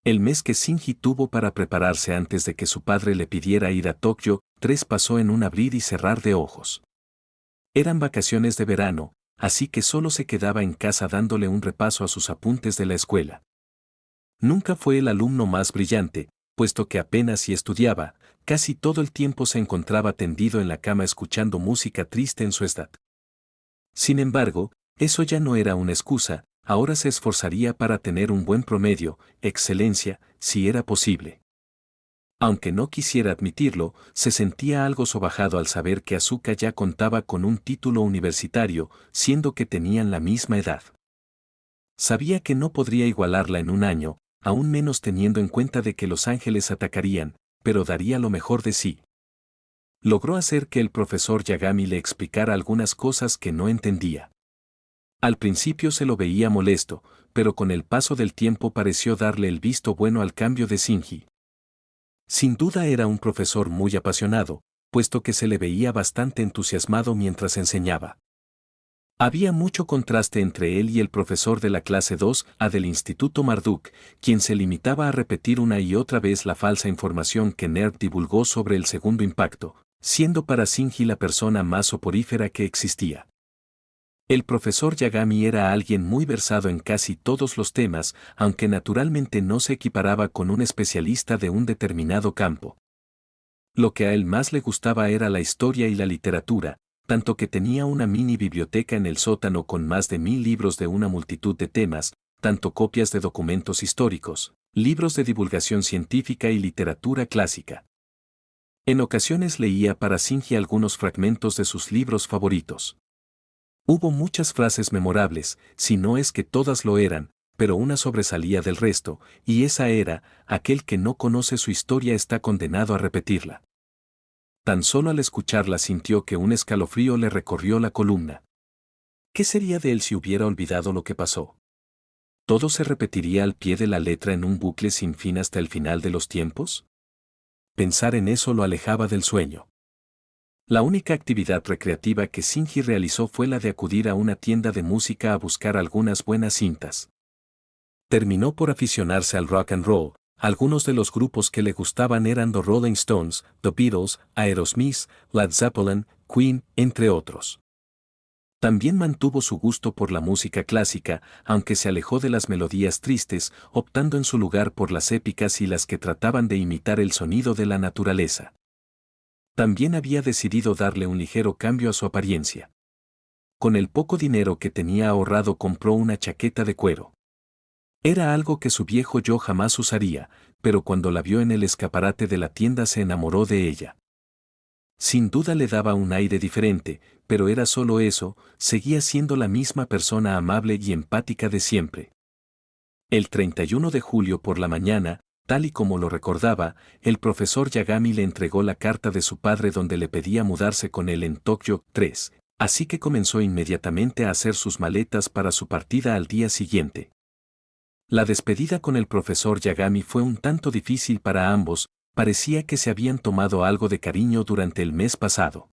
El mes que Shinji tuvo para prepararse antes de que su padre le pidiera ir a Tokio 3 pasó en un abrir y cerrar de ojos. Eran vacaciones de verano, así que solo se quedaba en casa dándole un repaso a sus apuntes de la escuela. Nunca fue el alumno más brillante, puesto que apenas si estudiaba, casi todo el tiempo se encontraba tendido en la cama escuchando música triste en su estad. Sin embargo, eso ya no era una excusa, ahora se esforzaría para tener un buen promedio, excelencia, si era posible. Aunque no quisiera admitirlo, se sentía algo sobajado al saber que Asuka ya contaba con un título universitario, siendo que tenían la misma edad. Sabía que no podría igualarla en un año, aún menos teniendo en cuenta de que los ángeles atacarían, pero daría lo mejor de sí. Logró hacer que el profesor Yagami le explicara algunas cosas que no entendía. Al principio se lo veía molesto, pero con el paso del tiempo pareció darle el visto bueno al cambio de Shinji. Sin duda era un profesor muy apasionado, puesto que se le veía bastante entusiasmado mientras enseñaba. Había mucho contraste entre él y el profesor de la clase 2A del Instituto Marduk, quien se limitaba a repetir una y otra vez la falsa información que Nerd divulgó sobre el segundo impacto, siendo para Shinji la persona más soporífera que existía. El profesor Yagami era alguien muy versado en casi todos los temas, aunque naturalmente no se equiparaba con un especialista de un determinado campo. Lo que a él más le gustaba era la historia y la literatura, tanto que tenía una mini biblioteca en el sótano con más de 1000 libros de una multitud de temas, tanto copias de documentos históricos, libros de divulgación científica y literatura clásica. En ocasiones leía para Shinji algunos fragmentos de sus libros favoritos. Hubo muchas frases memorables, si no es que todas lo eran, pero una sobresalía del resto, y esa era: aquel que no conoce su historia está condenado a repetirla. Tan solo al escucharla sintió que un escalofrío le recorrió la columna. ¿Qué sería de él si hubiera olvidado lo que pasó? ¿Todo se repetiría al pie de la letra en un bucle sin fin hasta el final de los tiempos? Pensar en eso lo alejaba del sueño. La única actividad recreativa que Shinji realizó fue la de acudir a una tienda de música a buscar algunas buenas cintas. Terminó por aficionarse al rock and roll. Algunos de los grupos que le gustaban eran The Rolling Stones, The Beatles, Aerosmith, Led Zeppelin, Queen, entre otros. También mantuvo su gusto por la música clásica, aunque se alejó de las melodías tristes, optando en su lugar por las épicas y las que trataban de imitar el sonido de la naturaleza. También había decidido darle un ligero cambio a su apariencia. Con el poco dinero que tenía ahorrado compró una chaqueta de cuero. Era algo que su viejo yo jamás usaría, pero cuando la vio en el escaparate de la tienda se enamoró de ella. Sin duda le daba un aire diferente, pero era solo eso, seguía siendo la misma persona amable y empática de siempre. El 31 de julio por la mañana, tal y como lo recordaba, el profesor Yagami le entregó la carta de su padre donde le pedía mudarse con él en Tokio 3, así que comenzó inmediatamente a hacer sus maletas para su partida al día siguiente. La despedida con el profesor Yagami fue un tanto difícil para ambos, parecía que se habían tomado algo de cariño durante el mes pasado.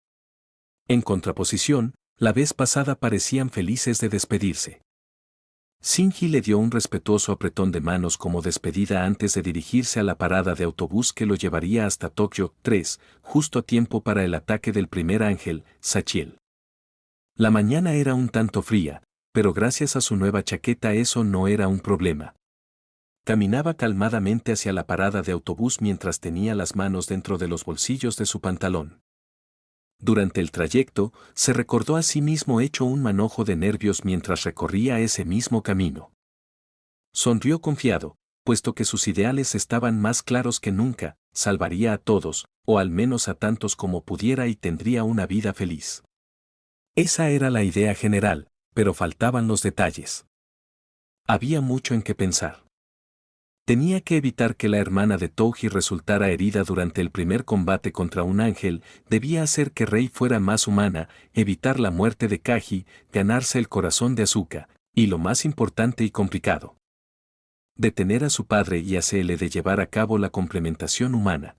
En contraposición, la vez pasada parecían felices de despedirse. Shinji le dio un respetuoso apretón de manos como despedida antes de dirigirse a la parada de autobús que lo llevaría hasta Tokio 3, justo a tiempo para el ataque del primer ángel, Sachiel. La mañana era un tanto fría, pero gracias a su nueva chaqueta eso no era un problema. Caminaba calmadamente hacia la parada de autobús mientras tenía las manos dentro de los bolsillos de su pantalón. Durante el trayecto, se recordó a sí mismo hecho un manojo de nervios mientras recorría ese mismo camino. Sonrió confiado, puesto que sus ideales estaban más claros que nunca: salvaría a todos, o al menos a tantos como pudiera, y tendría una vida feliz. Esa era la idea general, pero faltaban los detalles. Había mucho en qué pensar. Tenía que evitar que la hermana de Touji resultara herida durante el primer combate contra un ángel, debía hacer que Rei fuera más humana, evitar la muerte de Kaji, ganarse el corazón de Asuka, y lo más importante y complicado: detener a su padre y hacerle de llevar a cabo la complementación humana.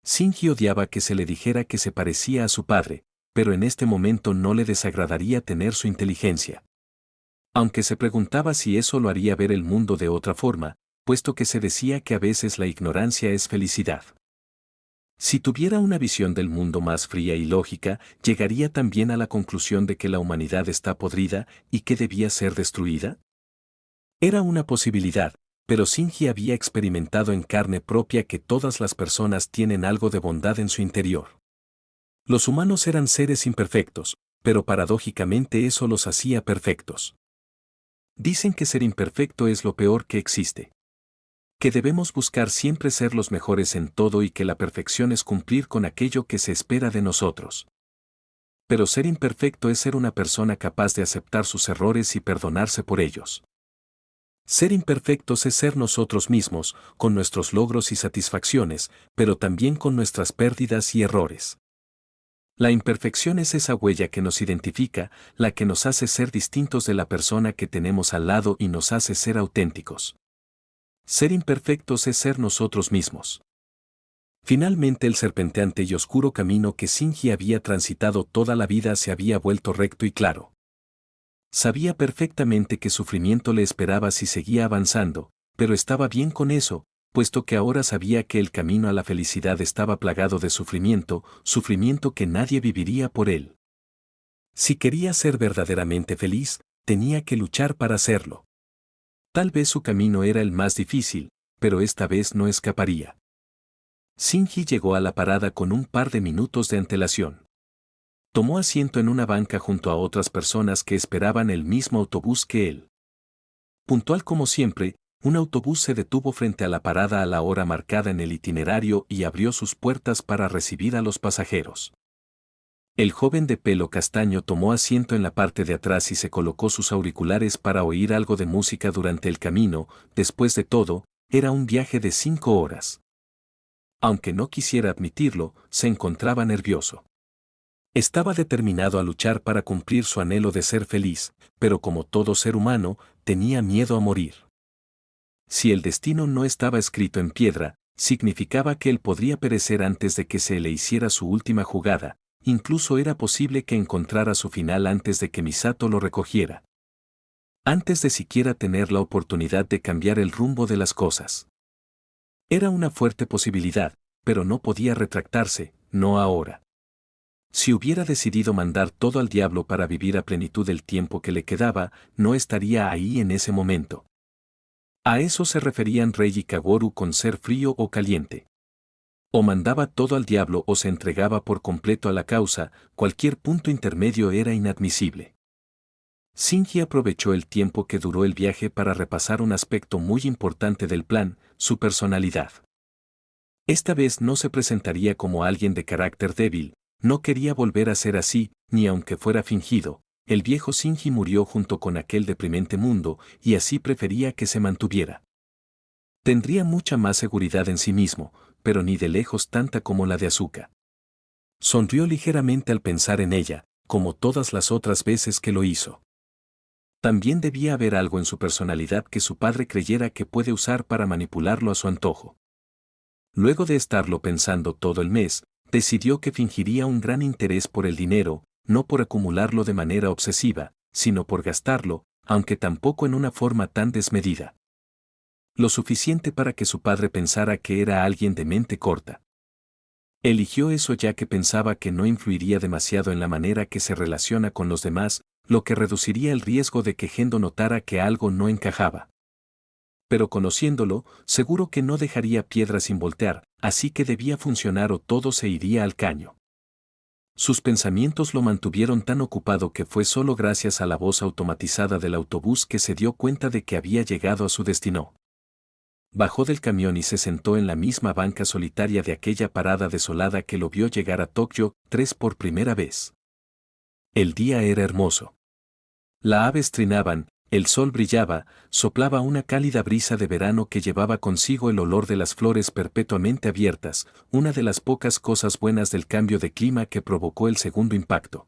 Shinji odiaba que se le dijera que se parecía a su padre, pero en este momento no le desagradaría tener su inteligencia. Aunque se preguntaba si eso lo haría ver el mundo de otra forma, puesto que se decía que a veces la ignorancia es felicidad. Si tuviera una visión del mundo más fría y lógica, llegaría también a la conclusión de que la humanidad está podrida y que debía ser destruida. Era una posibilidad, pero Shinji había experimentado en carne propia que todas las personas tienen algo de bondad en su interior. Los humanos eran seres imperfectos, pero paradójicamente eso los hacía perfectos. Dicen que ser imperfecto es lo peor que existe. Que debemos buscar siempre ser los mejores en todo y que la perfección es cumplir con aquello que se espera de nosotros. Pero ser imperfecto es ser una persona capaz de aceptar sus errores y perdonarse por ellos. Ser imperfectos es ser nosotros mismos, con nuestros logros y satisfacciones, pero también con nuestras pérdidas y errores. La imperfección es esa huella que nos identifica, la que nos hace ser distintos de la persona que tenemos al lado y nos hace ser auténticos. Ser imperfectos es ser nosotros mismos. Finalmente el serpenteante y oscuro camino que Shinji había transitado toda la vida se había vuelto recto y claro. Sabía perfectamente qué sufrimiento le esperaba si seguía avanzando, pero estaba bien con eso, puesto que ahora sabía que el camino a la felicidad estaba plagado de sufrimiento, sufrimiento que nadie viviría por él. Si quería ser verdaderamente feliz, tenía que luchar para hacerlo. Tal vez su camino era el más difícil, pero esta vez no escaparía. Shinji llegó a la parada con un par de minutos de antelación. Tomó asiento en una banca junto a otras personas que esperaban el mismo autobús que él. Puntual como siempre, un autobús se detuvo frente a la parada a la hora marcada en el itinerario y abrió sus puertas para recibir a los pasajeros. El joven de pelo castaño tomó asiento en la parte de atrás y se colocó sus auriculares para oír algo de música durante el camino. Después de todo, era un viaje de 5 horas. Aunque no quisiera admitirlo, se encontraba nervioso. Estaba determinado a luchar para cumplir su anhelo de ser feliz, pero como todo ser humano, tenía miedo a morir. Si el destino no estaba escrito en piedra, significaba que él podría perecer antes de que se le hiciera su última jugada, incluso era posible que encontrara su final antes de que Misato lo recogiera. Antes de siquiera tener la oportunidad de cambiar el rumbo de las cosas. Era una fuerte posibilidad, pero no podía retractarse, no ahora. Si hubiera decidido mandar todo al diablo para vivir a plenitud el tiempo que le quedaba, no estaría ahí en ese momento. A eso se referían Rei y Kaworu con ser frío o caliente. O mandaba todo al diablo o se entregaba por completo a la causa, cualquier punto intermedio era inadmisible. Shinji aprovechó el tiempo que duró el viaje para repasar un aspecto muy importante del plan, su personalidad. Esta vez no se presentaría como alguien de carácter débil, no quería volver a ser así, ni aunque fuera fingido. El viejo Shinji murió junto con aquel deprimente mundo, y así prefería que se mantuviera. Tendría mucha más seguridad en sí mismo, pero ni de lejos tanta como la de Asuka. Sonrió ligeramente al pensar en ella, como todas las otras veces que lo hizo. También debía haber algo en su personalidad que su padre creyera que puede usar para manipularlo a su antojo. Luego de estarlo pensando todo el mes, decidió que fingiría un gran interés por el dinero, no por acumularlo de manera obsesiva, sino por gastarlo, aunque tampoco en una forma tan desmedida. Lo suficiente para que su padre pensara que era alguien de mente corta. Eligió eso ya que pensaba que no influiría demasiado en la manera que se relaciona con los demás, lo que reduciría el riesgo de que Gendo notara que algo no encajaba. Pero conociéndolo, seguro que no dejaría piedra sin voltear, así que debía funcionar o todo se iría al caño. Sus pensamientos lo mantuvieron tan ocupado que fue solo gracias a la voz automatizada del autobús que se dio cuenta de que había llegado a su destino. Bajó del camión y se sentó en la misma banca solitaria de aquella parada desolada que lo vio llegar a Tokio 3 por primera vez. El día era hermoso. Las aves trinaban, el sol brillaba, soplaba una cálida brisa de verano que llevaba consigo el olor de las flores perpetuamente abiertas, una de las pocas cosas buenas del cambio de clima que provocó el segundo impacto.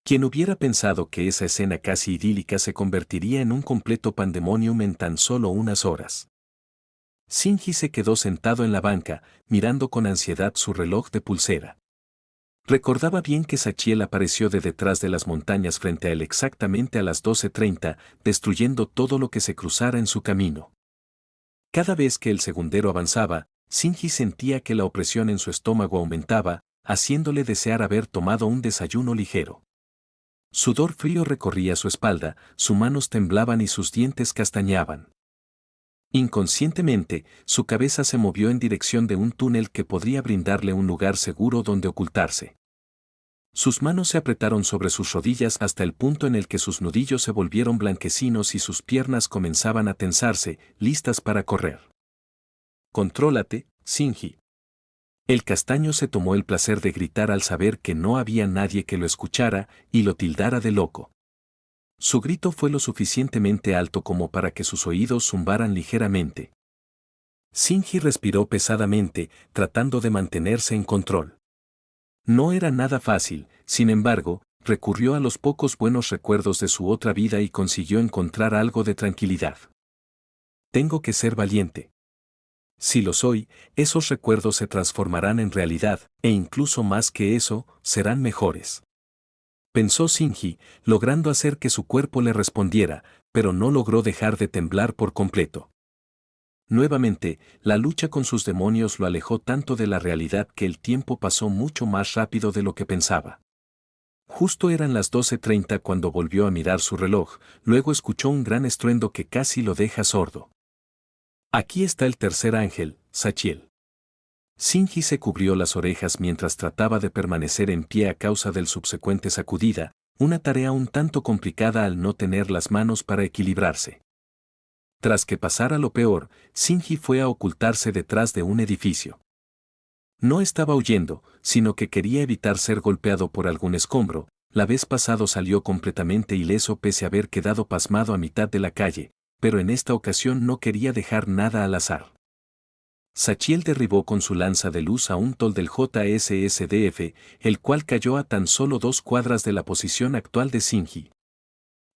¿Quién hubiera pensado que esa escena casi idílica se convertiría en un completo pandemonium en tan solo unas horas? Shinji se quedó sentado en la banca, mirando con ansiedad su reloj de pulsera. Recordaba bien que Sachiel apareció de detrás de las montañas frente a él exactamente a las 12:30, destruyendo todo lo que se cruzara en su camino. Cada vez que el segundero avanzaba, Shinji sentía que la opresión en su estómago aumentaba, haciéndole desear haber tomado un desayuno ligero. Sudor frío recorría su espalda, sus manos temblaban y sus dientes castañaban. Inconscientemente, su cabeza se movió en dirección de un túnel que podría brindarle un lugar seguro donde ocultarse. Sus manos se apretaron sobre sus rodillas hasta el punto en el que sus nudillos se volvieron blanquecinos y sus piernas comenzaban a tensarse, listas para correr. «Contrólate, Shinji». El castaño se tomó el placer de gritar al saber que no había nadie que lo escuchara y lo tildara de loco. Su grito fue lo suficientemente alto como para que sus oídos zumbaran ligeramente. Shinji respiró pesadamente, tratando de mantenerse en control. No era nada fácil, sin embargo, recurrió a los pocos buenos recuerdos de su otra vida y consiguió encontrar algo de tranquilidad. Tengo que ser valiente. Si lo soy, esos recuerdos se transformarán en realidad, e incluso más que eso, serán mejores. Pensó Shinji, logrando hacer que su cuerpo le respondiera, pero no logró dejar de temblar por completo. Nuevamente, la lucha con sus demonios lo alejó tanto de la realidad que el tiempo pasó mucho más rápido de lo que pensaba. Justo eran las 12:30 cuando volvió a mirar su reloj, luego escuchó un gran estruendo que casi lo deja sordo. Aquí está el tercer ángel, Zachiel. Shinji se cubrió las orejas mientras trataba de permanecer en pie a causa del subsecuente sacudida, una tarea un tanto complicada al no tener las manos para equilibrarse. Tras que pasara lo peor, Shinji fue a ocultarse detrás de un edificio. No estaba huyendo, sino que quería evitar ser golpeado por algún escombro. La vez pasado salió completamente ileso pese a haber quedado pasmado a mitad de la calle, pero en esta ocasión no quería dejar nada al azar. Zachiel derribó con su lanza de luz a un tol del JSSDF, el cual cayó a tan solo 2 cuadras de la posición actual de Shinji.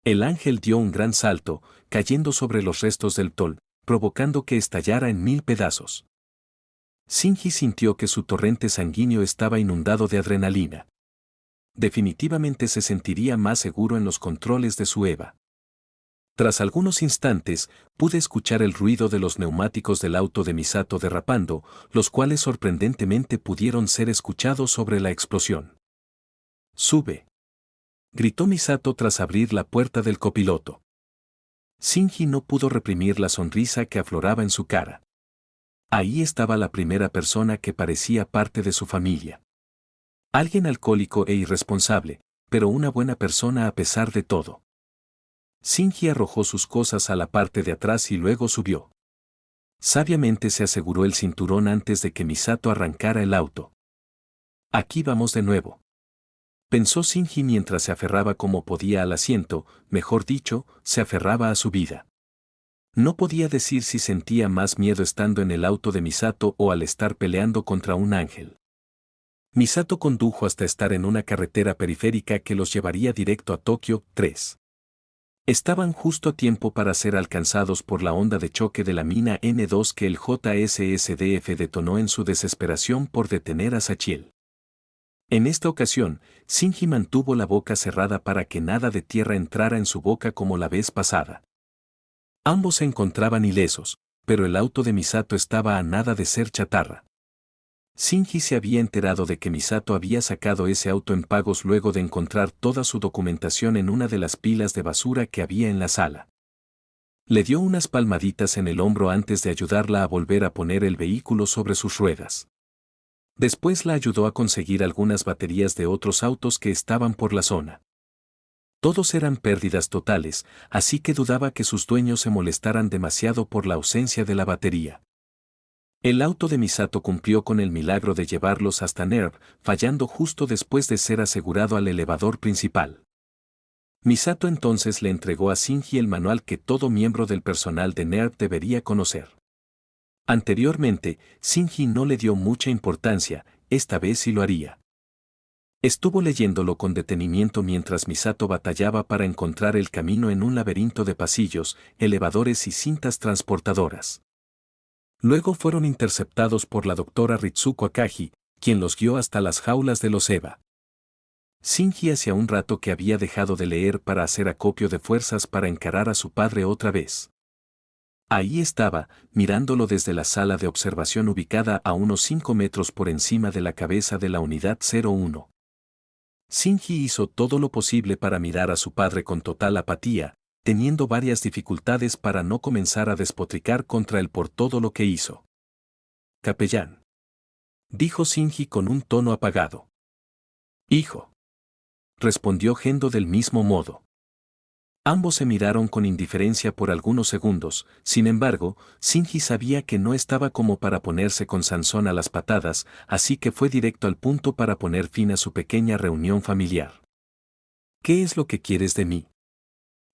El ángel dio un gran salto, cayendo sobre los restos del tol, provocando que estallara en 1000 pedazos. Shinji sintió que su torrente sanguíneo estaba inundado de adrenalina. Definitivamente se sentiría más seguro en los controles de su EVA. Tras algunos instantes, pude escuchar el ruido de los neumáticos del auto de Misato derrapando, los cuales sorprendentemente pudieron ser escuchados sobre la explosión. «Sube», gritó Misato tras abrir la puerta del copiloto. Shinji no pudo reprimir la sonrisa que afloraba en su cara. Ahí estaba la primera persona que parecía parte de su familia. Alguien alcohólico e irresponsable, pero una buena persona a pesar de todo. Shinji arrojó sus cosas a la parte de atrás y luego subió. Sabiamente se aseguró el cinturón antes de que Misato arrancara el auto. «Aquí vamos de nuevo», pensó Shinji mientras se aferraba como podía al asiento, mejor dicho, se aferraba a su vida. No podía decir si sentía más miedo estando en el auto de Misato o al estar peleando contra un ángel. Misato condujo hasta estar en una carretera periférica que los llevaría directo a Tokio 3. Estaban justo a tiempo para ser alcanzados por la onda de choque de la mina N2 que el JSSDF detonó en su desesperación por detener a Zachiel. En esta ocasión, Shinji mantuvo la boca cerrada para que nada de tierra entrara en su boca como la vez pasada. Ambos se encontraban ilesos, pero el auto de Misato estaba a nada de ser chatarra. Shinji se había enterado de que Misato había sacado ese auto en pagos luego de encontrar toda su documentación en una de las pilas de basura que había en la sala. Le dio unas palmaditas en el hombro antes de ayudarla a volver a poner el vehículo sobre sus ruedas. Después la ayudó a conseguir algunas baterías de otros autos que estaban por la zona. Todos eran pérdidas totales, así que dudaba que sus dueños se molestaran demasiado por la ausencia de la batería. El auto de Misato cumplió con el milagro de llevarlos hasta NERV, fallando justo después de ser asegurado al elevador principal. Misato entonces le entregó a Shinji el manual que todo miembro del personal de NERV debería conocer. Anteriormente, Shinji no le dio mucha importancia, esta vez sí lo haría. Estuvo leyéndolo con detenimiento mientras Misato batallaba para encontrar el camino en un laberinto de pasillos, elevadores y cintas transportadoras. Luego fueron interceptados por la doctora Ritsuko Akagi, quien los guió hasta las jaulas de los EVA. Shinji hacía un rato que había dejado de leer para hacer acopio de fuerzas para encarar a su padre otra vez. Ahí estaba, mirándolo desde la sala de observación ubicada a unos 5 metros por encima de la cabeza de la unidad 01. Shinji hizo todo lo posible para mirar a su padre con total apatía, teniendo varias dificultades para no comenzar a despotricar contra él por todo lo que hizo. Capellán, dijo Shinji con un tono apagado. Hijo, respondió Gendo del mismo modo. Ambos se miraron con indiferencia por algunos segundos, sin embargo, Shinji sabía que no estaba como para ponerse con Sansón a las patadas, así que fue directo al punto para poner fin a su pequeña reunión familiar. ¿Qué es lo que quieres de mí?,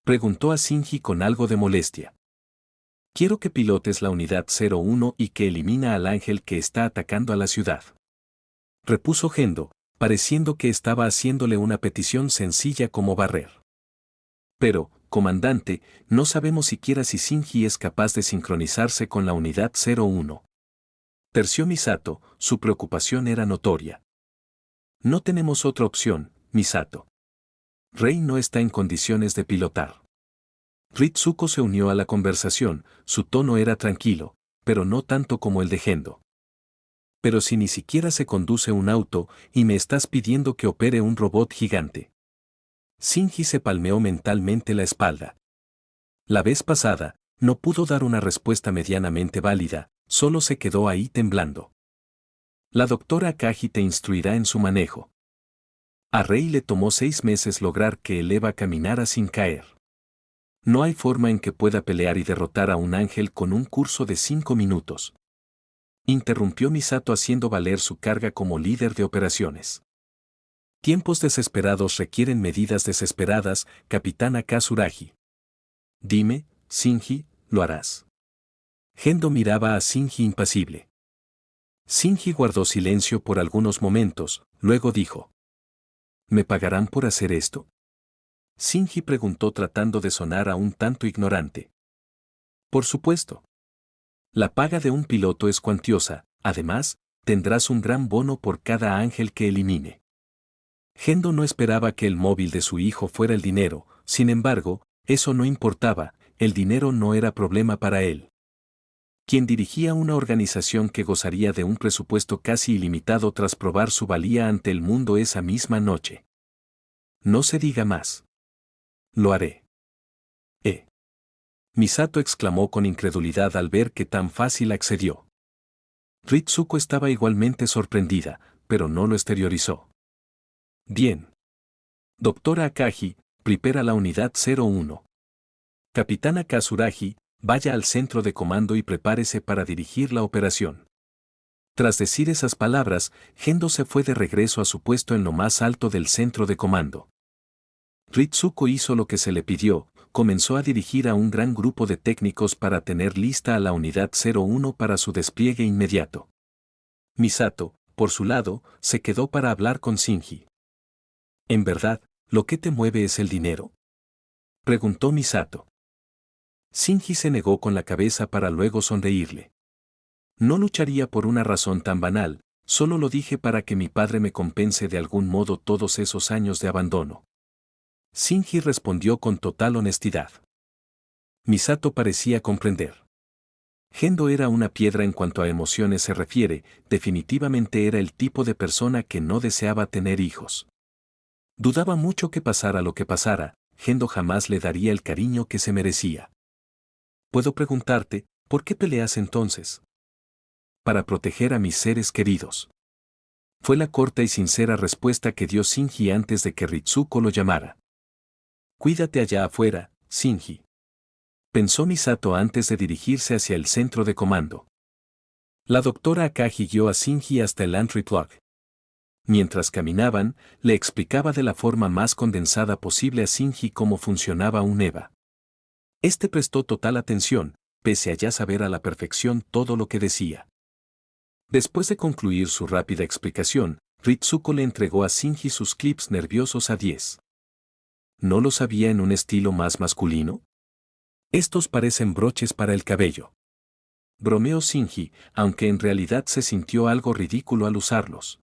preguntó a Shinji con algo de molestia. Quiero que pilotes la unidad 01 y que elimina al ángel que está atacando a la ciudad. Repuso Gendo, pareciendo que estaba haciéndole una petición sencilla como barrer. Pero, comandante, no sabemos siquiera si Shinji es capaz de sincronizarse con la unidad 01. Terció Misato, su preocupación era notoria. No tenemos otra opción, Misato. Rei no está en condiciones de pilotar. Ritsuko se unió a la conversación, su tono era tranquilo, pero no tanto como el de Gendo. Pero si ni siquiera se conduce un auto y me estás pidiendo que opere un robot gigante. Shinji se palmeó mentalmente la espalda. La vez pasada, no pudo dar una respuesta medianamente válida, solo se quedó ahí temblando. La doctora Kaji te instruirá en su manejo. A Rei le tomó 6 meses lograr que el Eva caminara sin caer. No hay forma en que pueda pelear y derrotar a un ángel con un curso de 5 minutos. Interrumpió Misato haciendo valer su carga como líder de operaciones. Tiempos desesperados requieren medidas desesperadas, capitana Kazuragi. Dime, Shinji, ¿lo harás? Gendo miraba a Shinji impasible. Shinji guardó silencio por algunos momentos, luego dijo. ¿Me pagarán por hacer esto? Shinji preguntó tratando de sonar a un tanto ignorante. Por supuesto. La paga de un piloto es cuantiosa, además, tendrás un gran bono por cada ángel que elimine. Gendo no esperaba que el móvil de su hijo fuera el dinero, sin embargo, eso no importaba, el dinero no era problema para él. Quien dirigía una organización que gozaría de un presupuesto casi ilimitado tras probar su valía ante el mundo esa misma noche. No se diga más. Lo haré. Misato exclamó con incredulidad al ver que tan fácil accedió. Ritsuko estaba igualmente sorprendida, pero no lo exteriorizó. Bien. Doctora Akagi, prepara la unidad 01. Capitana Kazuragi, vaya al centro de comando y prepárese para dirigir la operación. Tras decir esas palabras, Gendo se fue de regreso a su puesto en lo más alto del centro de comando. Ritsuko hizo lo que se le pidió, comenzó a dirigir a un gran grupo de técnicos para tener lista a la unidad 01 para su despliegue inmediato. Misato, por su lado, se quedó para hablar con Shinji. ¿En verdad, lo que te mueve es el dinero?, preguntó Misato. Shinji se negó con la cabeza para luego sonreírle. No lucharía por una razón tan banal, solo lo dije para que mi padre me compense de algún modo todos esos años de abandono. Shinji respondió con total honestidad. Misato parecía comprender. Gendo era una piedra en cuanto a emociones se refiere, definitivamente era el tipo de persona que no deseaba tener hijos. Dudaba mucho que pasara lo que pasara, Gendo jamás le daría el cariño que se merecía. ¿Puedo preguntarte, por qué peleas entonces? Para proteger a mis seres queridos. Fue la corta y sincera respuesta que dio Shinji antes de que Ritsuko lo llamara. Cuídate allá afuera, Shinji. Pensó Misato antes de dirigirse hacia el centro de comando. La doctora Akagi guió a Shinji hasta el entry plug. Mientras caminaban, le explicaba de la forma más condensada posible a Shinji cómo funcionaba un EVA. Este prestó total atención, pese a ya saber a la perfección todo lo que decía. Después de concluir su rápida explicación, Ritsuko le entregó a Shinji sus clips nerviosos a 10. ¿No los había en un estilo más masculino? Estos parecen broches para el cabello. Bromeó Shinji, aunque en realidad se sintió algo ridículo al usarlos.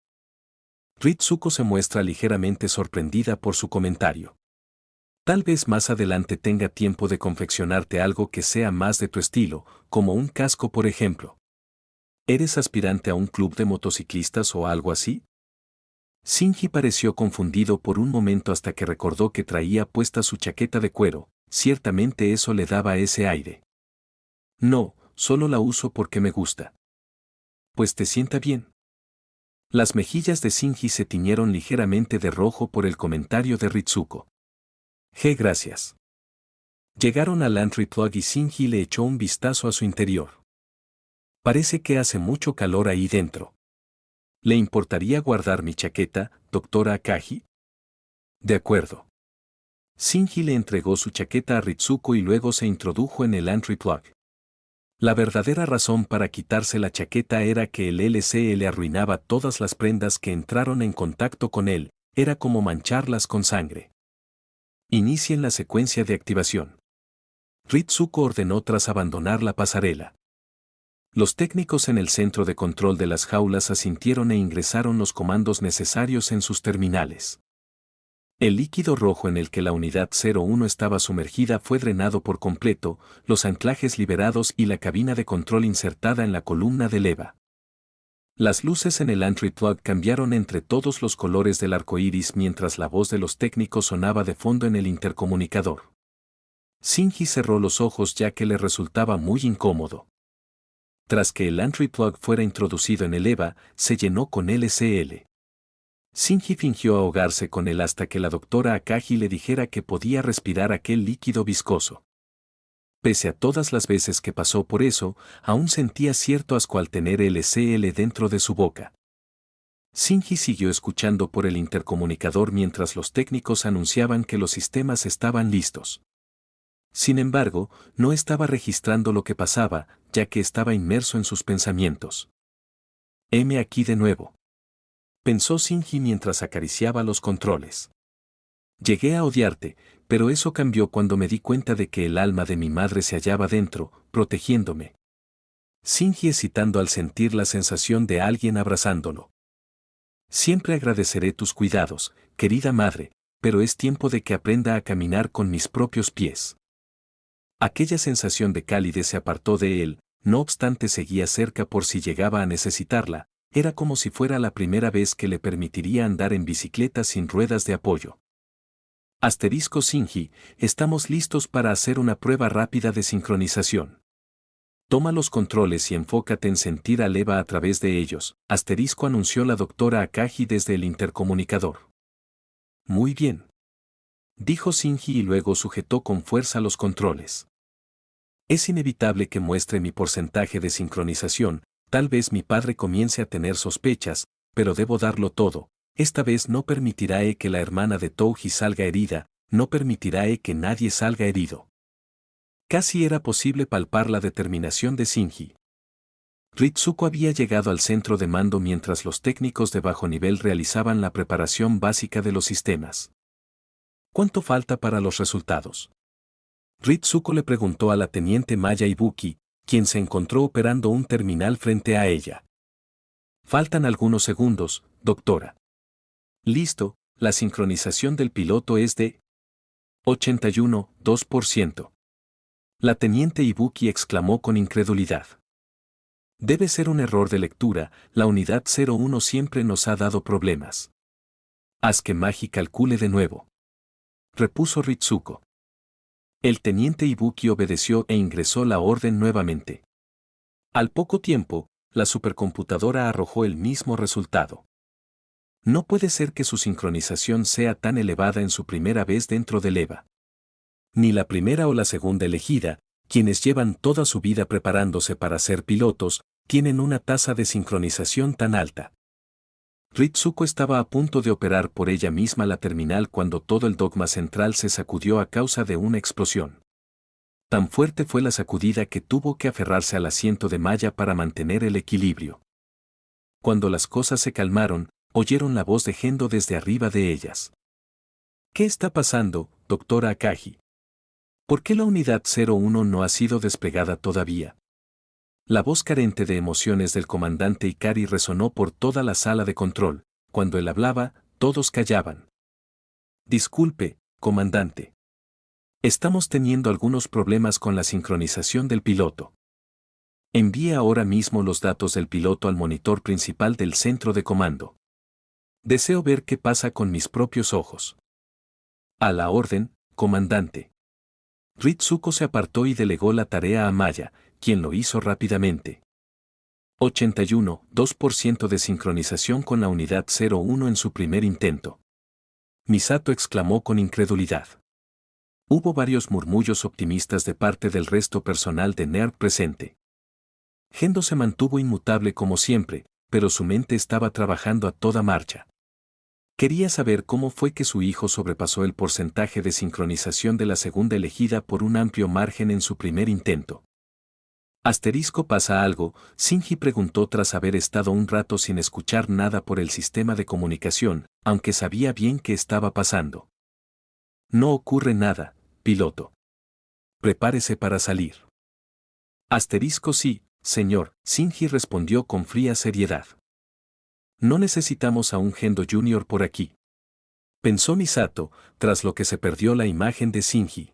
Ritsuko se muestra ligeramente sorprendida por su comentario. Tal vez más adelante tenga tiempo de confeccionarte algo que sea más de tu estilo, como un casco por ejemplo. ¿Eres aspirante a un club de motociclistas o algo así? Shinji pareció confundido por un momento hasta que recordó que traía puesta su chaqueta de cuero, ciertamente eso le daba ese aire. No, solo la uso porque me gusta. Pues te sienta bien. Las mejillas de Shinji se tiñeron ligeramente de rojo por el comentario de Ritsuko. Gracias. Llegaron al Entry Plug y Shinji le echó un vistazo a su interior. Parece que hace mucho calor ahí dentro. ¿Le importaría guardar mi chaqueta, doctora Akagi? De acuerdo. Shinji le entregó su chaqueta a Ritsuko y luego se introdujo en el Entry Plug. La verdadera razón para quitarse la chaqueta era que el LCL arruinaba todas las prendas que entraron en contacto con él, era como mancharlas con sangre. Inicien la secuencia de activación. Ritsuko ordenó tras abandonar la pasarela. Los técnicos en el centro de control de las jaulas asintieron e ingresaron los comandos necesarios en sus terminales. El líquido rojo en el que la unidad 01 estaba sumergida fue drenado por completo, los anclajes liberados y la cabina de control insertada en la columna de leva. Las luces en el Entry Plug cambiaron entre todos los colores del arco iris mientras la voz de los técnicos sonaba de fondo en el intercomunicador. Shinji cerró los ojos ya que le resultaba muy incómodo. Tras que el Entry Plug fuera introducido en el EVA, se llenó con LCL. Shinji fingió ahogarse con él hasta que la doctora Akagi le dijera que podía respirar aquel líquido viscoso. Pese a todas las veces que pasó por eso, aún sentía cierto asco al tener LCL dentro de su boca. Shinji siguió escuchando por el intercomunicador mientras los técnicos anunciaban que los sistemas estaban listos. Sin embargo, no estaba registrando lo que pasaba, ya que estaba inmerso en sus pensamientos. Heme aquí de nuevo. Pensó Shinji mientras acariciaba los controles. Llegué a odiarte, pero eso cambió cuando me di cuenta de que el alma de mi madre se hallaba dentro, protegiéndome. Shinji excitando al sentir la sensación de alguien abrazándolo. Siempre agradeceré tus cuidados, querida madre, pero es tiempo de que aprenda a caminar con mis propios pies. Aquella sensación de calidez se apartó de él, no obstante seguía cerca por si llegaba a necesitarla, era como si fuera la primera vez que le permitiría andar en bicicleta sin ruedas de apoyo. Asterisco Shinji, estamos listos para hacer una prueba rápida de sincronización. Toma los controles y enfócate en sentir al EVA a través de ellos, asterisco anunció la doctora Akagi desde el intercomunicador. Muy bien. Dijo Shinji y luego sujetó con fuerza los controles. Es inevitable que muestre mi porcentaje de sincronización, tal vez mi padre comience a tener sospechas, pero debo darlo todo. Esta vez no permitirá que la hermana de Touji salga herida, no permitirá que nadie salga herido. Casi era posible palpar la determinación de Shinji. Ritsuko había llegado al centro de mando mientras los técnicos de bajo nivel realizaban la preparación básica de los sistemas. ¿Cuánto falta para los resultados? Ritsuko le preguntó a la teniente Maya Ibuki, quien se encontró operando un terminal frente a ella. Faltan algunos segundos, doctora. Listo, la sincronización del piloto es de 81,2%. La teniente Ibuki exclamó con incredulidad. Debe ser un error de lectura, la unidad 01 siempre nos ha dado problemas. Haz que Magi calcule de nuevo. Repuso Ritsuko. El teniente Ibuki obedeció e ingresó la orden nuevamente. Al poco tiempo, la supercomputadora arrojó el mismo resultado. No puede ser que su sincronización sea tan elevada en su primera vez dentro del EVA. Ni la primera o la segunda elegida, quienes llevan toda su vida preparándose para ser pilotos, tienen una tasa de sincronización tan alta. Ritsuko estaba a punto de operar por ella misma la terminal cuando todo el dogma central se sacudió a causa de una explosión. Tan fuerte fue la sacudida que tuvo que aferrarse al asiento de malla para mantener el equilibrio. Cuando las cosas se calmaron, oyeron la voz de Gendo desde arriba de ellas. ¿Qué está pasando, doctora Akagi? ¿Por qué la unidad 01 no ha sido desplegada todavía? La voz carente de emociones del comandante Ikari resonó por toda la sala de control. Cuando él hablaba, todos callaban. Disculpe, comandante. Estamos teniendo algunos problemas con la sincronización del piloto. Envíe ahora mismo los datos del piloto al monitor principal del centro de comando. Deseo ver qué pasa con mis propios ojos. A la orden, comandante. Ritsuko se apartó y delegó la tarea a Maya, quien lo hizo rápidamente. 81,2% de sincronización con la unidad 01 en su primer intento. Misato exclamó con incredulidad. Hubo varios murmullos optimistas de parte del resto personal de NERV presente. Gendo se mantuvo inmutable como siempre, pero su mente estaba trabajando a toda marcha. Quería saber cómo fue que su hijo sobrepasó el porcentaje de sincronización de la segunda elegida por un amplio margen en su primer intento. ¿Pasa algo? Shinji preguntó tras haber estado un rato sin escuchar nada por el sistema de comunicación, aunque sabía bien qué estaba pasando. No ocurre nada, piloto. Prepárese para salir. Sí, señor, Shinji respondió con fría seriedad. No necesitamos a un Gendo Jr. por aquí. Pensó Misato, tras lo que se perdió la imagen de Shinji.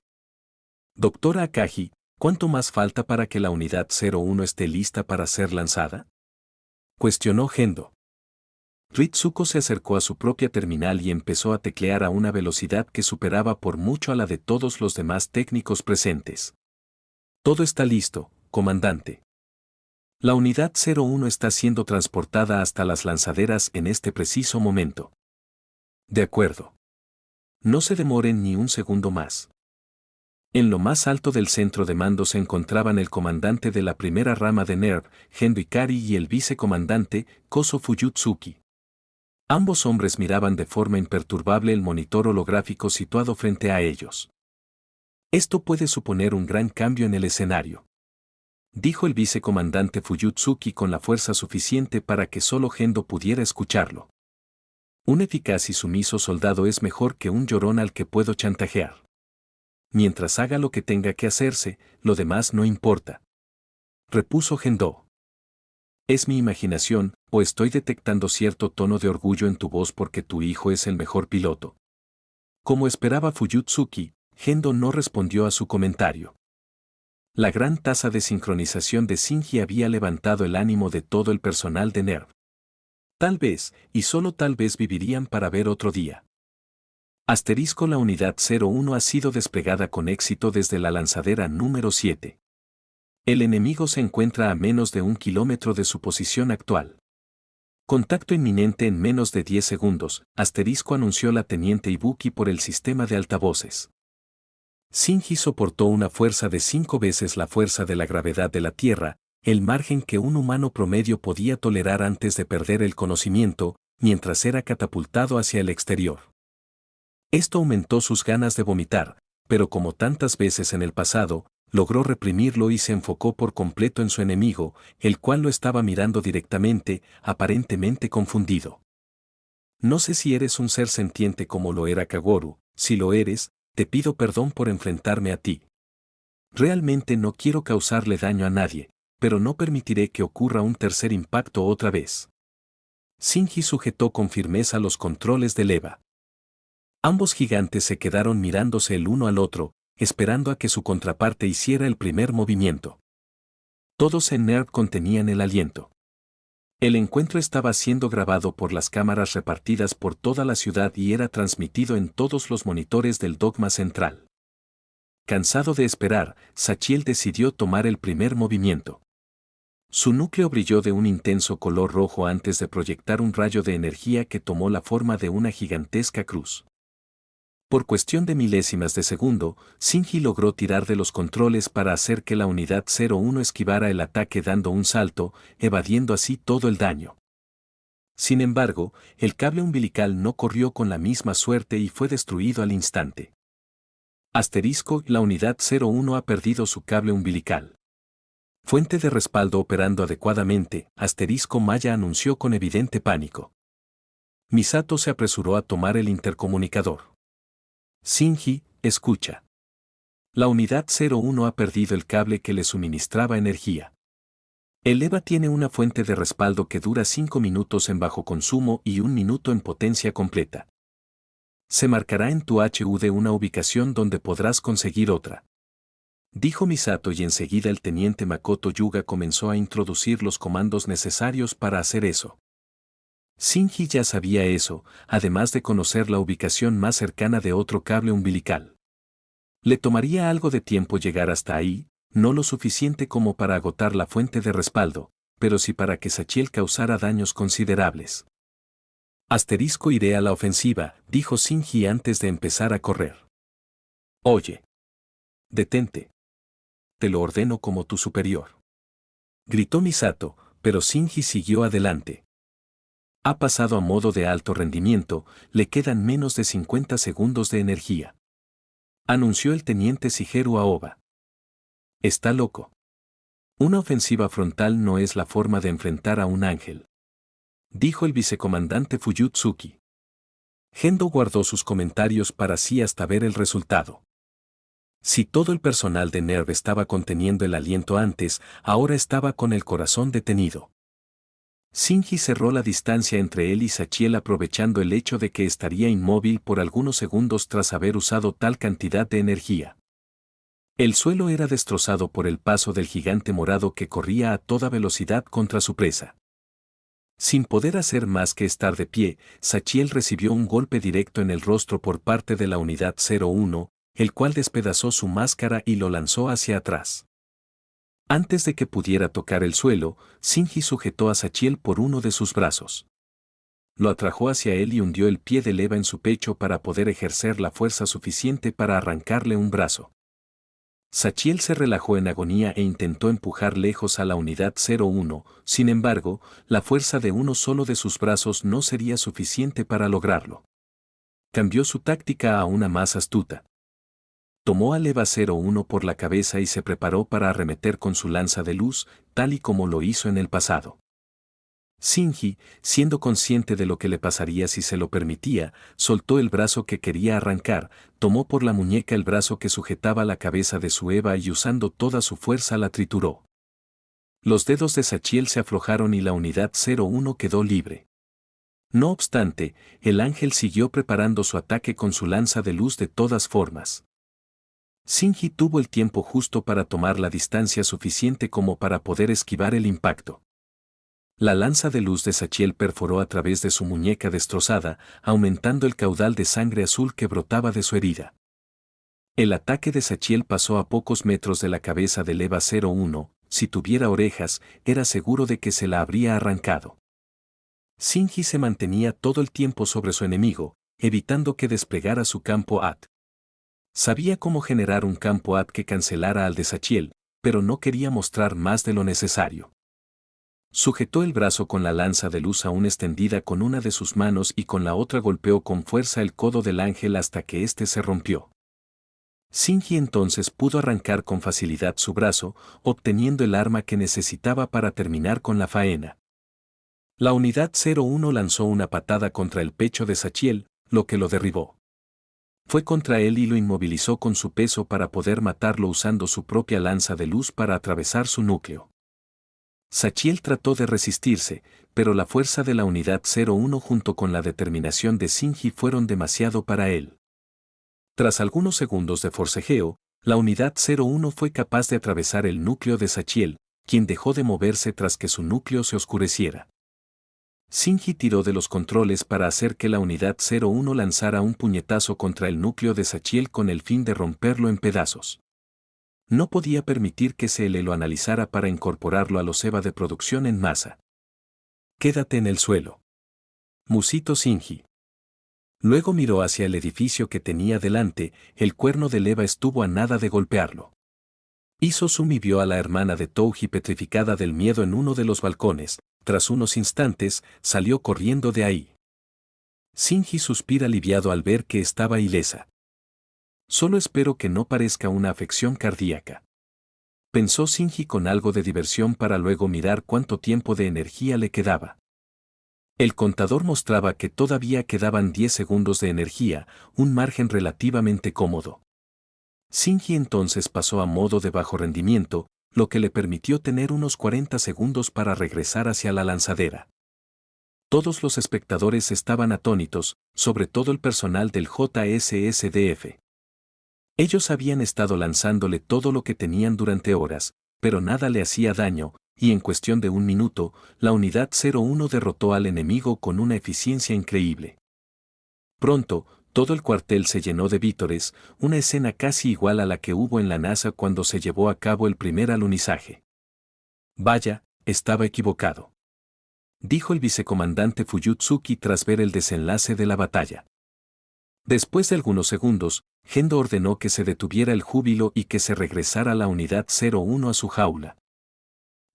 Doctora Akagi, ¿cuánto más falta para que la unidad 01 esté lista para ser lanzada? Cuestionó Gendo. Ritsuko se acercó a su propia terminal y empezó a teclear a una velocidad que superaba por mucho a la de todos los demás técnicos presentes. Todo está listo, comandante. La unidad 01 está siendo transportada hasta las lanzaderas en este preciso momento. De acuerdo. No se demoren ni un segundo más. En lo más alto del centro de mando se encontraban el comandante de la primera rama de NERV, Gendo Ikari, y el vicecomandante, Koso Fuyutsuki. Ambos hombres miraban de forma imperturbable el monitor holográfico situado frente a ellos. Esto puede suponer un gran cambio en el escenario, dijo el vicecomandante Fuyutsuki con la fuerza suficiente para que solo Gendo pudiera escucharlo. Un eficaz y sumiso soldado es mejor que un llorón al que puedo chantajear. Mientras haga lo que tenga que hacerse, lo demás no importa. Repuso Gendo. ¿Es mi imaginación, o estoy detectando cierto tono de orgullo en tu voz porque tu hijo es el mejor piloto? Como esperaba Fuyutsuki, Gendo no respondió a su comentario. La gran tasa de sincronización de Shinji había levantado el ánimo de todo el personal de NERV. Tal vez, y solo tal vez vivirían para ver otro día. La unidad 01 ha sido desplegada con éxito desde la lanzadera número 7. El enemigo se encuentra a menos de 1 kilómetro de su posición actual. Contacto inminente en menos de 10 segundos, anunció la teniente Ibuki por el sistema de altavoces. Shinji soportó una fuerza de 5 veces la fuerza de la gravedad de la Tierra, el margen que un humano promedio podía tolerar antes de perder el conocimiento, mientras era catapultado hacia el exterior. Esto aumentó sus ganas de vomitar, pero como tantas veces en el pasado, logró reprimirlo y se enfocó por completo en su enemigo, el cual lo estaba mirando directamente, aparentemente confundido. No sé si eres un ser sentiente como lo era Kagoru. Si lo eres, te pido perdón por enfrentarme a ti. Realmente no quiero causarle daño a nadie, pero no permitiré que ocurra un tercer impacto otra vez. Shinji sujetó con firmeza los controles del EVA. Ambos gigantes se quedaron mirándose el uno al otro, esperando a que su contraparte hiciera el primer movimiento. Todos en NERV contenían el aliento. El encuentro estaba siendo grabado por las cámaras repartidas por toda la ciudad y era transmitido en todos los monitores del dogma central. Cansado de esperar, Sachiel decidió tomar el primer movimiento. Su núcleo brilló de un intenso color rojo antes de proyectar un rayo de energía que tomó la forma de una gigantesca cruz. Por cuestión de milésimas de segundo, Shinji logró tirar de los controles para hacer que la unidad 01 esquivara el ataque dando un salto, evadiendo así todo el daño. Sin embargo, el cable umbilical no corrió con la misma suerte y fue destruido al instante. La unidad 01 ha perdido su cable umbilical. Fuente de respaldo operando adecuadamente, Maya anunció con evidente pánico. Misato se apresuró a tomar el intercomunicador. Shinji, escucha. La unidad 01 ha perdido el cable que le suministraba energía. El EVA tiene una fuente de respaldo que dura 5 minutos en bajo consumo y 1 minuto en potencia completa. Se marcará en tu HUD una ubicación donde podrás conseguir otra. Dijo Misato y enseguida el teniente Makoto Yuga comenzó a introducir los comandos necesarios para hacer eso. Shinji ya sabía eso, además de conocer la ubicación más cercana de otro cable umbilical. Le tomaría algo de tiempo llegar hasta ahí, no lo suficiente como para agotar la fuente de respaldo, pero sí para que Sachiel causara daños considerables. Asterisco iré a la ofensiva, dijo Shinji antes de empezar a correr. Oye. Detente. Te lo ordeno como tu superior. Gritó Misato, pero Shinji siguió adelante. Ha pasado a modo de alto rendimiento, le quedan menos de 50 segundos de energía. Anunció el teniente Shigeru Aoba. Está loco. Una ofensiva frontal no es la forma de enfrentar a un ángel. Dijo el vicecomandante Fuyutsuki. Gendo guardó sus comentarios para sí hasta ver el resultado. Si todo el personal de NERV estaba conteniendo el aliento antes, ahora estaba con el corazón detenido. Shinji cerró la distancia entre él y Sachiel aprovechando el hecho de que estaría inmóvil por algunos segundos tras haber usado tal cantidad de energía. El suelo era destrozado por el paso del gigante morado que corría a toda velocidad contra su presa. Sin poder hacer más que estar de pie, Sachiel recibió un golpe directo en el rostro por parte de la unidad 01, el cual despedazó su máscara y lo lanzó hacia atrás. Antes de que pudiera tocar el suelo, Shinji sujetó a Sachiel por uno de sus brazos. Lo atrajo hacia él y hundió el pie de leva en su pecho para poder ejercer la fuerza suficiente para arrancarle un brazo. Sachiel se relajó en agonía e intentó empujar lejos a la unidad 01, sin embargo, la fuerza de uno solo de sus brazos no sería suficiente para lograrlo. Cambió su táctica a una más astuta. Tomó al EVA 01 por la cabeza y se preparó para arremeter con su lanza de luz, tal y como lo hizo en el pasado. Shinji, siendo consciente de lo que le pasaría si se lo permitía, soltó el brazo que quería arrancar, tomó por la muñeca el brazo que sujetaba la cabeza de su EVA y usando toda su fuerza la trituró. Los dedos de Sachiel se aflojaron y la unidad 01 quedó libre. No obstante, el ángel siguió preparando su ataque con su lanza de luz de todas formas. Shinji tuvo el tiempo justo para tomar la distancia suficiente como para poder esquivar el impacto. La lanza de luz de Sachiel perforó a través de su muñeca destrozada, aumentando el caudal de sangre azul que brotaba de su herida. El ataque de Sachiel pasó a pocos metros de la cabeza del EVA 01, si tuviera orejas, era seguro de que se la habría arrancado. Shinji se mantenía todo el tiempo sobre su enemigo, evitando que desplegara su campo AT. Sabía cómo generar un campo AT que cancelara al de Sachiel, pero no quería mostrar más de lo necesario. Sujetó el brazo con la lanza de luz aún extendida con una de sus manos y con la otra golpeó con fuerza el codo del ángel hasta que éste se rompió. Shinji entonces pudo arrancar con facilidad su brazo, obteniendo el arma que necesitaba para terminar con la faena. La unidad 01 lanzó una patada contra el pecho de Sachiel, lo que lo derribó. Fue contra él y lo inmovilizó con su peso para poder matarlo usando su propia lanza de luz para atravesar su núcleo. Sachiel trató de resistirse, pero la fuerza de la unidad 01 junto con la determinación de Shinji fueron demasiado para él. Tras algunos segundos de forcejeo, la unidad 01 fue capaz de atravesar el núcleo de Sachiel, quien dejó de moverse tras que su núcleo se oscureciera. Shinji tiró de los controles para hacer que la unidad 01 lanzara un puñetazo contra el núcleo de Sachiel con el fin de romperlo en pedazos. No podía permitir que se lo analizara para incorporarlo a los EVA de producción en masa. Quédate en el suelo. Musito Shinji. Luego miró hacia el edificio que tenía delante, el cuerno del EVA estuvo a nada de golpearlo. Izozumi vio a la hermana de Touji petrificada del miedo en uno de los balcones, tras unos instantes, salió corriendo de ahí. Shinji suspira aliviado al ver que estaba ilesa. Solo espero que no parezca una afección cardíaca. Pensó Shinji con algo de diversión para luego mirar cuánto tiempo de energía le quedaba. El contador mostraba que todavía quedaban 10 segundos de energía, un margen relativamente cómodo. Shinji entonces pasó a modo de bajo rendimiento, lo que le permitió tener unos 40 segundos para regresar hacia la lanzadera. Todos los espectadores estaban atónitos, sobre todo el personal del JSSDF. Ellos habían estado lanzándole todo lo que tenían durante horas, pero nada le hacía daño, y en cuestión de un minuto, la unidad 01 derrotó al enemigo con una eficiencia increíble. Pronto, todo el cuartel se llenó de vítores, una escena casi igual a la que hubo en la NASA cuando se llevó a cabo el primer alunizaje. Vaya, estaba equivocado, dijo el vicecomandante Fuyutsuki tras ver el desenlace de la batalla. Después de algunos segundos, Gendo ordenó que se detuviera el júbilo y que se regresara la unidad 01 a su jaula.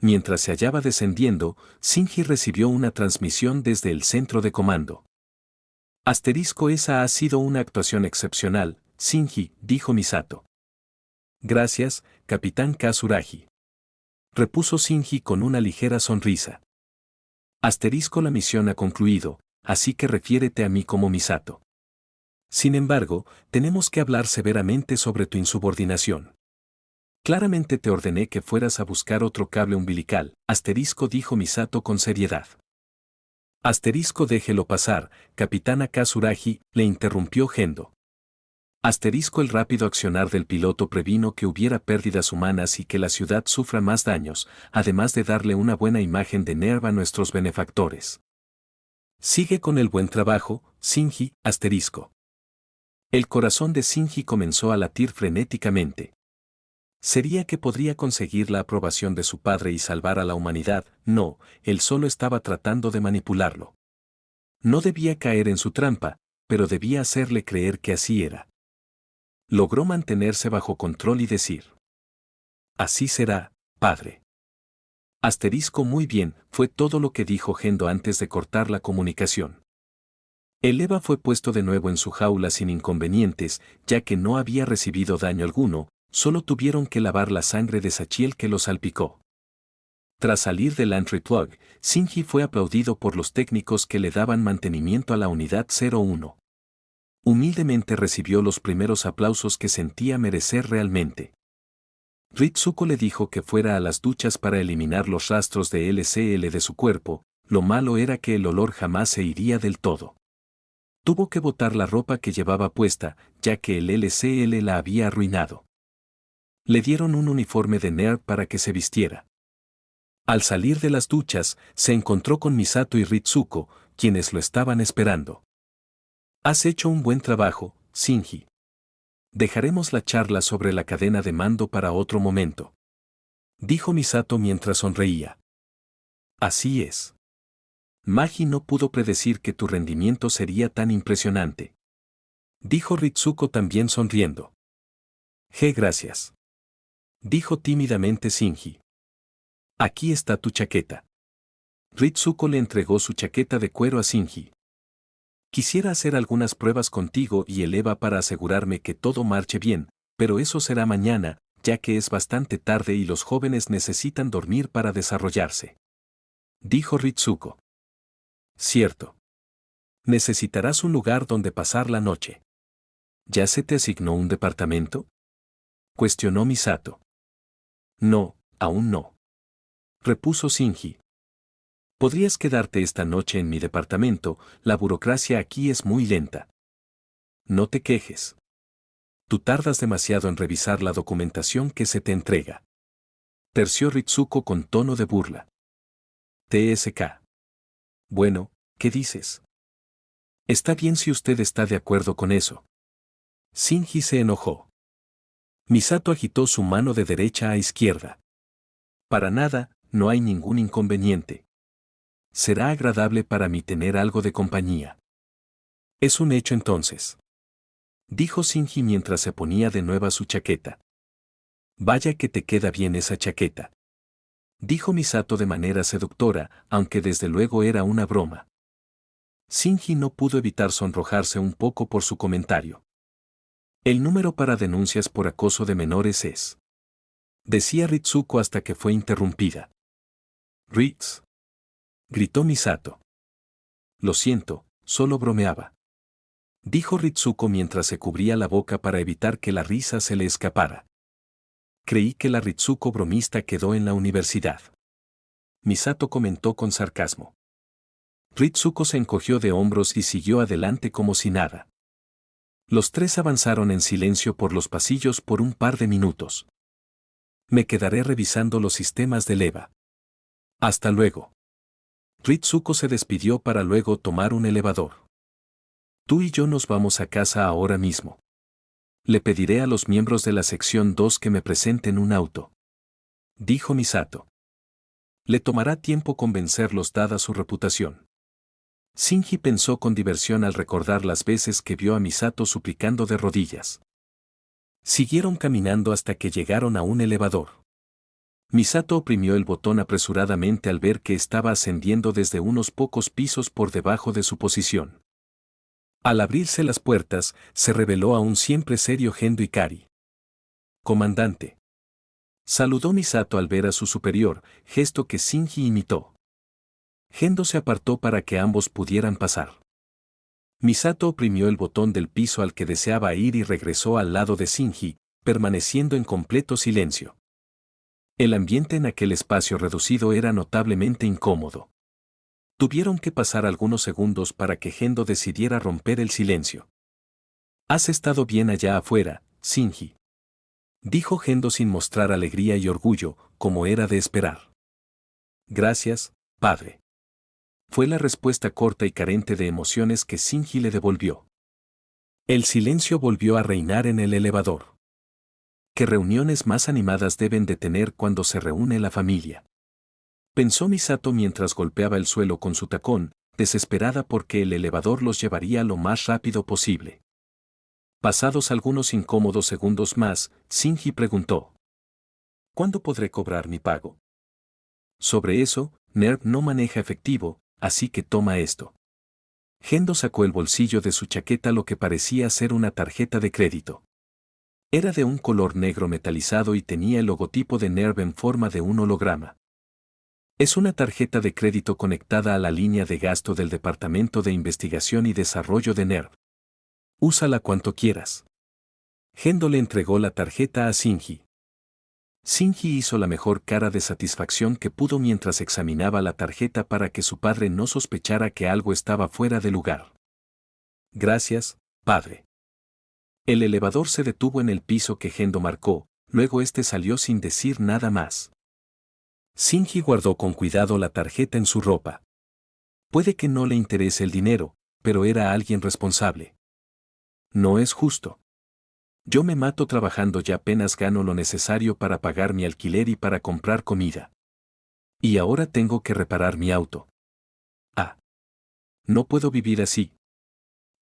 Mientras se hallaba descendiendo, Shinji recibió una transmisión desde el centro de comando. Esa ha sido una actuación excepcional, Shinji, dijo Misato. Gracias, capitán Katsuragi. Repuso Shinji con una ligera sonrisa. La misión ha concluido, así que refiérete a mí como Misato. Sin embargo, tenemos que hablar severamente sobre tu insubordinación. Claramente te ordené que fueras a buscar otro cable umbilical, dijo Misato con seriedad. Déjelo pasar, capitana Katsuragi, le interrumpió Gendo. El rápido accionar del piloto previno que hubiera pérdidas humanas y que la ciudad sufra más daños, además de darle una buena imagen de NERV a nuestros benefactores. Sigue con el buen trabajo, Shinji, El corazón de Shinji comenzó a latir frenéticamente. ¿Sería que podría conseguir la aprobación de su padre y salvar a la humanidad? No, él solo estaba tratando de manipularlo. No debía caer en su trampa, pero debía hacerle creer que así era. Logró mantenerse bajo control y decir: así será, padre. Muy bien, fue todo lo que dijo Gendo antes de cortar la comunicación. El EVA fue puesto de nuevo en su jaula sin inconvenientes, ya que no había recibido daño alguno, solo tuvieron que lavar la sangre de Sachiel que lo salpicó. Tras salir del entry plug, Shinji fue aplaudido por los técnicos que le daban mantenimiento a la unidad 01. Humildemente recibió los primeros aplausos que sentía merecer realmente. Ritsuko le dijo que fuera a las duchas para eliminar los rastros de LCL de su cuerpo, lo malo era que el olor jamás se iría del todo. Tuvo que botar la ropa que llevaba puesta, ya que el LCL la había arruinado. Le dieron un uniforme de NERV para que se vistiera. Al salir de las duchas, se encontró con Misato y Ritsuko, quienes lo estaban esperando. Has hecho un buen trabajo, Shinji. Dejaremos la charla sobre la cadena de mando para otro momento, dijo Misato mientras sonreía. Así es. Magi no pudo predecir que tu rendimiento sería tan impresionante, dijo Ritsuko también sonriendo. Gracias, dijo tímidamente Shinji. Aquí está tu chaqueta. Ritsuko le entregó su chaqueta de cuero a Shinji. Quisiera hacer algunas pruebas contigo y el EVA para asegurarme que todo marche bien, pero eso será mañana, ya que es bastante tarde y los jóvenes necesitan dormir para desarrollarse, dijo Ritsuko. Cierto. Necesitarás un lugar donde pasar la noche. ¿Ya se te asignó un departamento?, cuestionó Misato. No, aún no, repuso Shinji. Podrías quedarte esta noche en mi departamento, la burocracia aquí es muy lenta. No te quejes. Tú tardas demasiado en revisar la documentación que se te entrega, terció Ritsuko con tono de burla. TSK. Bueno, ¿qué dices? Está bien si usted está de acuerdo con eso. Shinji se enojó. Misato agitó su mano de derecha a izquierda. Para nada, no hay ningún inconveniente. Será agradable para mí tener algo de compañía. Es un hecho entonces, dijo Shinji mientras se ponía de nuevo su chaqueta. Vaya que te queda bien esa chaqueta, dijo Misato de manera seductora, aunque desde luego era una broma. Shinji no pudo evitar sonrojarse un poco por su comentario. El número para denuncias por acoso de menores es, decía Ritsuko hasta que fue interrumpida. Ritz, gritó Misato. Lo siento, solo bromeaba, dijo Ritsuko mientras se cubría la boca para evitar que la risa se le escapara. Creí que la Ritsuko bromista quedó en la universidad, Misato comentó con sarcasmo. Ritsuko se encogió de hombros y siguió adelante como si nada. Los tres avanzaron en silencio por los pasillos por un par de minutos. Me quedaré revisando los sistemas de leva. Hasta luego. Ritsuko se despidió para luego tomar un elevador. Tú y yo nos vamos a casa ahora mismo. Le pediré a los miembros de la sección 2 que me presenten un auto. Dijo Misato. Le tomará tiempo convencerlos dada su reputación. Shinji pensó con diversión al recordar las veces que vio a Misato suplicando de rodillas. Siguieron caminando hasta que llegaron a un elevador. Misato oprimió el botón apresuradamente al ver que estaba ascendiendo desde unos pocos pisos por debajo de su posición. Al abrirse las puertas, se reveló a un siempre serio Gendo Ikari. Comandante. Saludó Misato al ver a su superior, gesto que Shinji imitó. Gendo se apartó para que ambos pudieran pasar. Misato oprimió el botón del piso al que deseaba ir y regresó al lado de Shinji, permaneciendo en completo silencio. El ambiente en aquel espacio reducido era notablemente incómodo. Tuvieron que pasar algunos segundos para que Gendo decidiera romper el silencio. «Has estado bien allá afuera, Shinji», dijo Gendo sin mostrar alegría y orgullo, como era de esperar. «Gracias, padre». Fue la respuesta corta y carente de emociones que Shinji le devolvió. El silencio volvió a reinar en el elevador. ¿Qué reuniones más animadas deben de tener cuando se reúne la familia?, pensó Misato mientras golpeaba el suelo con su tacón, desesperada porque el elevador los llevaría lo más rápido posible. Pasados algunos incómodos segundos más, Shinji preguntó: ¿cuándo podré cobrar mi pago? Sobre eso, NERV no maneja efectivo, así que toma esto. Gendo sacó el bolsillo de su chaqueta lo que parecía ser una tarjeta de crédito. Era de un color negro metalizado y tenía el logotipo de NERV en forma de un holograma. Es una tarjeta de crédito conectada a la línea de gasto del Departamento de Investigación y Desarrollo de NERV. Úsala cuanto quieras. Gendo le entregó la tarjeta a Shinji. Shinji hizo la mejor cara de satisfacción que pudo mientras examinaba la tarjeta para que su padre no sospechara que algo estaba fuera de lugar. Gracias, padre. El elevador se detuvo en el piso que Gendo marcó, luego este salió sin decir nada más. Shinji guardó con cuidado la tarjeta en su ropa. Puede que no le interese el dinero, pero era alguien responsable. No es justo. Yo me mato trabajando y apenas gano lo necesario para pagar mi alquiler y para comprar comida. Y ahora tengo que reparar mi auto. Ah. No puedo vivir así,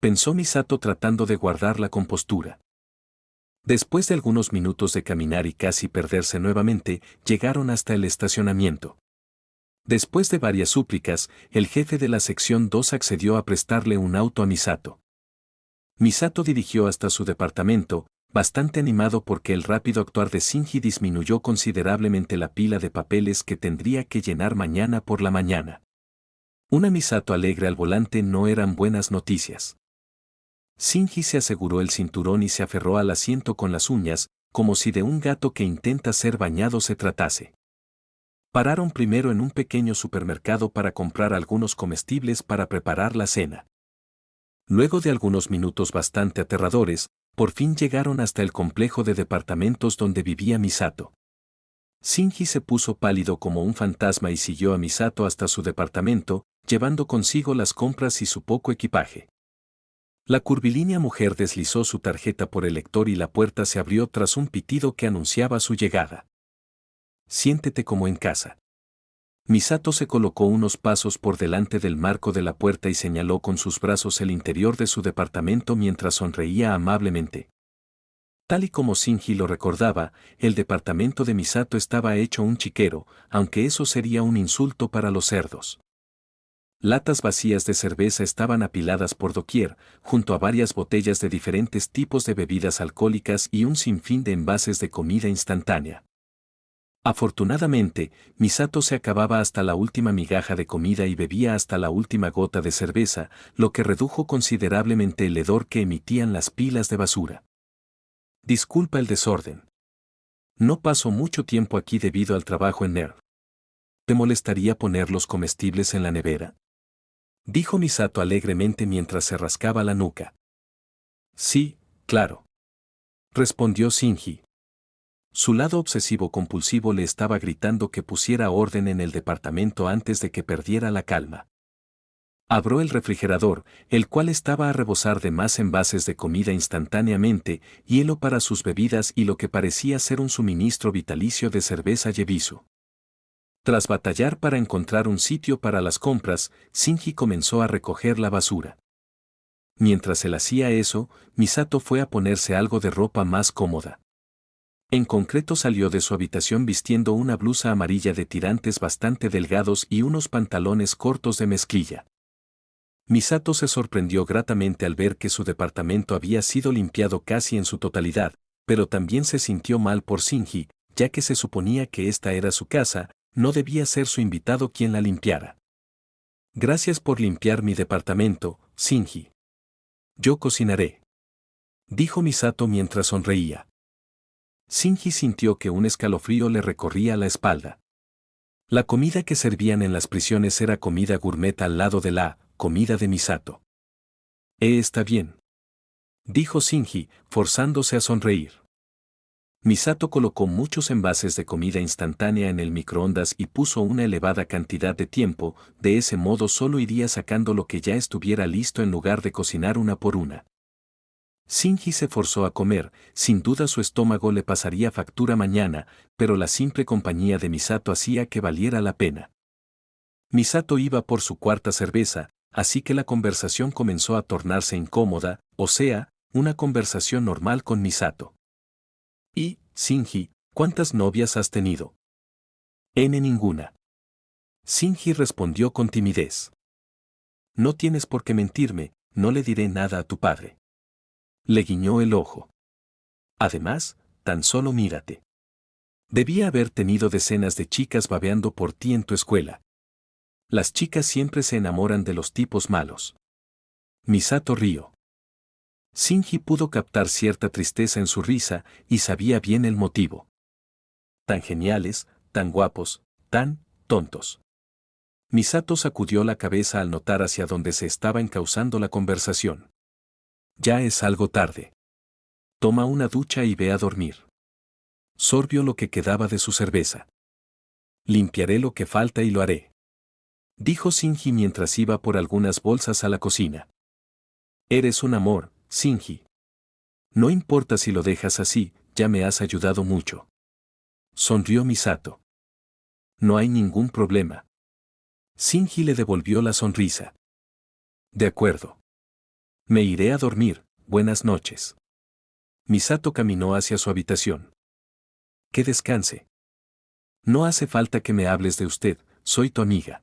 pensó Misato tratando de guardar la compostura. Después de algunos minutos de caminar y casi perderse nuevamente, llegaron hasta el estacionamiento. Después de varias súplicas, el jefe de la sección 2 accedió a prestarle un auto a Misato. Misato dirigió hasta su departamento, bastante animado porque el rápido actuar de Shinji disminuyó considerablemente la pila de papeles que tendría que llenar mañana por la mañana. Una Misato alegre al volante no eran buenas noticias. Shinji se aseguró el cinturón y se aferró al asiento con las uñas, como si de un gato que intenta ser bañado se tratase. Pararon primero en un pequeño supermercado para comprar algunos comestibles para preparar la cena. Luego de algunos minutos bastante aterradores, por fin llegaron hasta el complejo de departamentos donde vivía Misato. Shinji se puso pálido como un fantasma y siguió a Misato hasta su departamento, llevando consigo las compras y su poco equipaje. La curvilínea mujer deslizó su tarjeta por el lector y la puerta se abrió tras un pitido que anunciaba su llegada. Siéntete como en casa. Misato se colocó unos pasos por delante del marco de la puerta y señaló con sus brazos el interior de su departamento mientras sonreía amablemente. Tal y como Shinji lo recordaba, el departamento de Misato estaba hecho un chiquero, aunque eso sería un insulto para los cerdos. Latas vacías de cerveza estaban apiladas por doquier, junto a varias botellas de diferentes tipos de bebidas alcohólicas y un sinfín de envases de comida instantánea. Afortunadamente, Misato se acababa hasta la última migaja de comida y bebía hasta la última gota de cerveza, lo que redujo considerablemente el hedor que emitían las pilas de basura. Disculpa el desorden. No paso mucho tiempo aquí debido al trabajo en NERV. ¿Te molestaría poner los comestibles en la nevera? dijo Misato alegremente mientras se rascaba la nuca. Sí, claro, respondió Shinji. Su lado obsesivo-compulsivo le estaba gritando que pusiera orden en el departamento antes de que perdiera la calma. Abrió el refrigerador, el cual estaba a rebosar de más envases de comida instantáneamente, hielo para sus bebidas y lo que parecía ser un suministro vitalicio de cerveza Yebisu. Tras batallar para encontrar un sitio para las compras, Shinji comenzó a recoger la basura. Mientras él hacía eso, Misato fue a ponerse algo de ropa más cómoda. En concreto salió de su habitación vistiendo una blusa amarilla de tirantes bastante delgados y unos pantalones cortos de mezclilla. Misato se sorprendió gratamente al ver que su departamento había sido limpiado casi en su totalidad, pero también se sintió mal por Shinji, ya que se suponía que esta era su casa, no debía ser su invitado quien la limpiara. Gracias por limpiar mi departamento, Shinji. Yo cocinaré, dijo Misato mientras sonreía. Shinji sintió que un escalofrío le recorría la espalda. La comida que servían en las prisiones era comida gourmet al lado de la comida de Misato. Está bien, dijo Shinji, forzándose a sonreír. Misato colocó muchos envases de comida instantánea en el microondas y puso una elevada cantidad de tiempo, de ese modo solo iría sacando lo que ya estuviera listo en lugar de cocinar una por una. Shinji se forzó a comer, sin duda su estómago le pasaría factura mañana, pero la simple compañía de Misato hacía que valiera la pena. Misato iba por su cuarta cerveza, así que la conversación comenzó a tornarse incómoda, o sea, una conversación normal con Misato. Y, Shinji, ¿cuántas novias has tenido? Ninguna. Shinji respondió con timidez. No tienes por qué mentirme, no le diré nada a tu padre. Le guiñó el ojo. Además, tan solo mírate. Debía haber tenido decenas de chicas babeando por ti en tu escuela. Las chicas siempre se enamoran de los tipos malos. Misato rió. Shinji pudo captar cierta tristeza en su risa y sabía bien el motivo. Tan geniales, tan guapos, tan tontos. Misato sacudió la cabeza al notar hacia dónde se estaba encauzando la conversación. Ya es algo tarde. Toma una ducha y ve a dormir. Sorbió lo que quedaba de su cerveza. Limpiaré lo que falta y lo haré, dijo Shinji mientras iba por algunas bolsas a la cocina. Eres un amor, Shinji. No importa si lo dejas así, ya me has ayudado mucho. Sonrió Misato. No hay ningún problema. Shinji le devolvió la sonrisa. De acuerdo. Me iré a dormir, buenas noches. Misato caminó hacia su habitación. Que descanse. No hace falta que me hables de usted, soy tu amiga.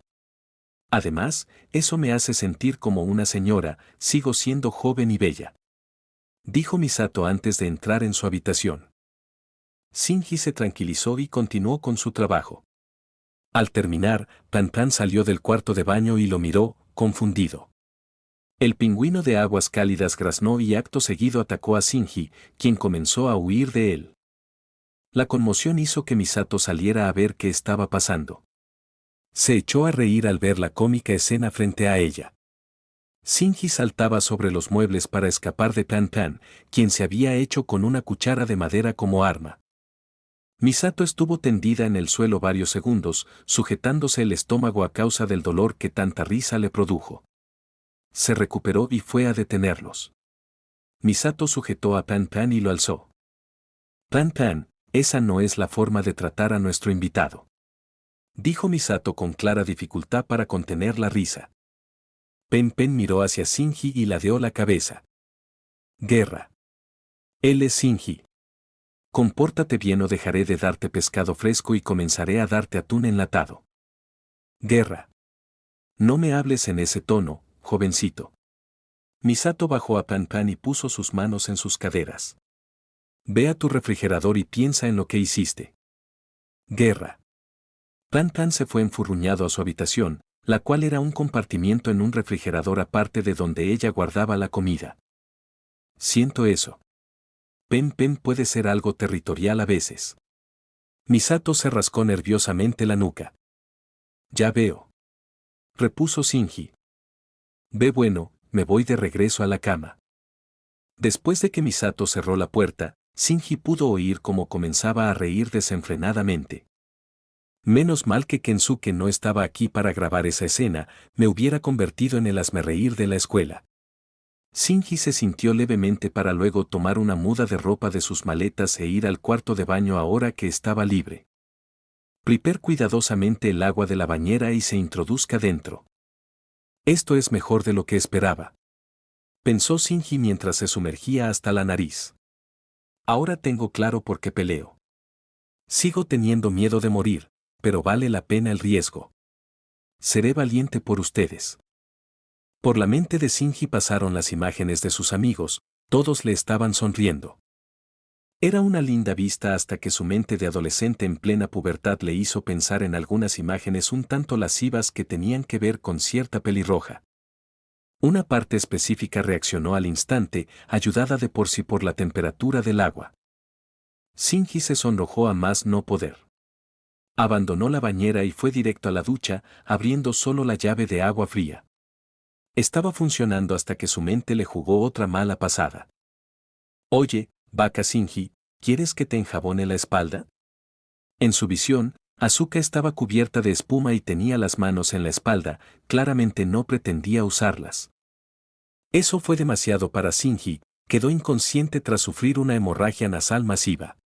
Además, eso me hace sentir como una señora, sigo siendo joven y bella. Dijo Misato antes de entrar en su habitación. Shinji se tranquilizó y continuó con su trabajo. Al terminar, Pan Pan salió del cuarto de baño y lo miró, confundido. El pingüino de aguas cálidas graznó y acto seguido atacó a Shinji, quien comenzó a huir de él. La conmoción hizo que Misato saliera a ver qué estaba pasando. Se echó a reír al ver la cómica escena frente a ella. Shinji saltaba sobre los muebles para escapar de Pan Pan, quien se había hecho con una cuchara de madera como arma. Misato estuvo tendida en el suelo varios segundos, sujetándose el estómago a causa del dolor que tanta risa le produjo. Se recuperó y fue a detenerlos. Misato sujetó a Pan Pan y lo alzó. Pan Pan, esa no es la forma de tratar a nuestro invitado, dijo Misato con clara dificultad para contener la risa. Pen Pen miró hacia Shinji y ladeó la cabeza. Guerra. Él es Shinji. Compórtate bien o dejaré de darte pescado fresco y comenzaré a darte atún enlatado. Guerra. No me hables en ese tono, jovencito. Misato bajó a Pan Pan y puso sus manos en sus caderas. Ve a tu refrigerador y piensa en lo que hiciste. Guerra. Pan Pan se fue enfurruñado a su habitación, la cual era un compartimiento en un refrigerador aparte de donde ella guardaba la comida. Siento eso. Pen Pen puede ser algo territorial a veces. Misato se rascó nerviosamente la nuca. Ya veo. Repuso Shinji. Ve bueno, me voy de regreso a la cama. Después de que Misato cerró la puerta, Shinji pudo oír cómo comenzaba a reír desenfrenadamente. Menos mal que Kensuke no estaba aquí para grabar esa escena, me hubiera convertido en el hazmerreír de la escuela. Shinji se sintió levemente para luego tomar una muda de ropa de sus maletas e ir al cuarto de baño ahora que estaba libre. Prepare cuidadosamente el agua de la bañera y se introduzca dentro. Esto es mejor de lo que esperaba. Pensó Shinji mientras se sumergía hasta la nariz. Ahora tengo claro por qué peleo. Sigo teniendo miedo de morir, pero vale la pena el riesgo. Seré valiente por ustedes. Por la mente de Shinji pasaron las imágenes de sus amigos, todos le estaban sonriendo. Era una linda vista hasta que su mente de adolescente en plena pubertad le hizo pensar en algunas imágenes un tanto lascivas que tenían que ver con cierta pelirroja. Una parte específica reaccionó al instante, ayudada de por sí por la temperatura del agua. Shinji se sonrojó a más no poder. Abandonó la bañera y fue directo a la ducha, abriendo solo la llave de agua fría. Estaba funcionando hasta que su mente le jugó otra mala pasada. Oye, vaca Shinji, ¿quieres que te enjabone la espalda? En su visión, Asuka estaba cubierta de espuma y tenía las manos en la espalda, claramente no pretendía usarlas. Eso fue demasiado para Shinji, quedó inconsciente tras sufrir una hemorragia nasal masiva.